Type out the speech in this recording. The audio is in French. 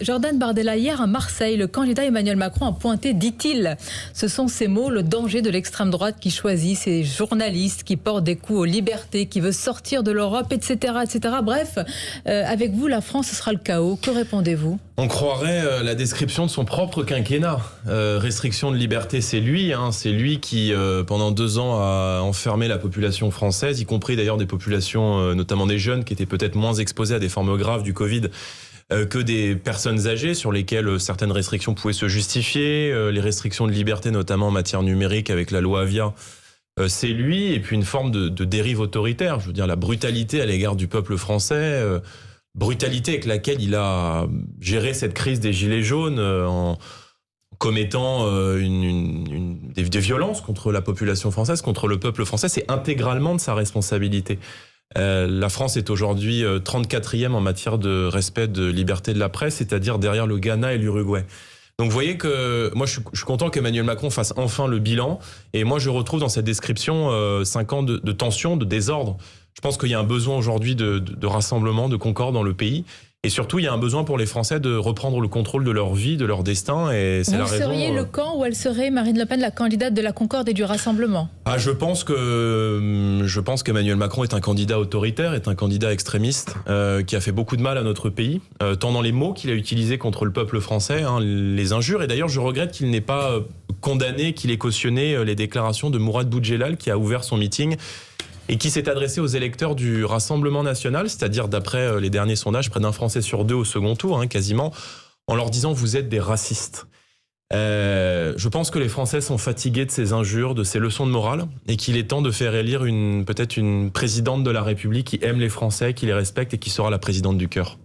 Jordan Bardella, hier à Marseille, le candidat Emmanuel Macron a pointé, dit-il, ce sont ces mots, le danger de l'extrême droite qui choisit ces journalistes, qui portent des coups aux libertés, qui veut sortir de l'Europe, etc., etc. Bref, avec vous, la France, ce sera le chaos. Que répondez-vous ? On croirait la description de son propre quinquennat. Restriction de liberté, c'est lui qui, pendant 2 ans, a enfermé la population française, y compris d'ailleurs des populations, notamment des jeunes, qui étaient peut-être moins exposées à des formes graves du Covid que des personnes âgées sur lesquelles certaines restrictions pouvaient se justifier, les restrictions de liberté notamment en matière numérique avec la loi Avia, c'est lui, et puis une forme de dérive autoritaire, je veux dire la brutalité à l'égard du peuple français, brutalité avec laquelle il a géré cette crise des gilets jaunes en commettant des violences contre la population française, contre le peuple français, c'est intégralement de sa responsabilité. La France est aujourd'hui 34e en matière de respect de liberté de la presse, c'est-à-dire derrière le Ghana et l'Uruguay. Donc vous voyez que moi je suis content qu'Emmanuel Macron fasse enfin le bilan, et moi je retrouve dans cette description 5 ans de tension, de désordre. Je pense qu'il y a un besoin aujourd'hui de rassemblement, de concorde dans le pays. Et surtout, il y a un besoin pour les Français de reprendre le contrôle de leur vie, de leur destin. Et c'est la raison. Vous seriez le camp où elle serait, Marine Le Pen, la candidate de la concorde et du rassemblement ? Je pense qu'Emmanuel Macron est un candidat autoritaire, est un candidat extrémiste, qui a fait beaucoup de mal à notre pays, tant dans les mots qu'il a utilisés contre le peuple français, les injures. Et d'ailleurs, je regrette qu'il n'ait pas condamné, qu'il ait cautionné les déclarations de Mourad Boudjelal, qui a ouvert son meeting et qui s'est adressé aux électeurs du Rassemblement national, c'est-à-dire d'après les derniers sondages, près d'un Français sur 2 au second tour, quasiment, en leur disant « vous êtes des racistes ». Je pense que les Français sont fatigués de ces injures, de ces leçons de morale, et qu'il est temps de faire élire peut-être une présidente de la République qui aime les Français, qui les respecte et qui sera la présidente du cœur.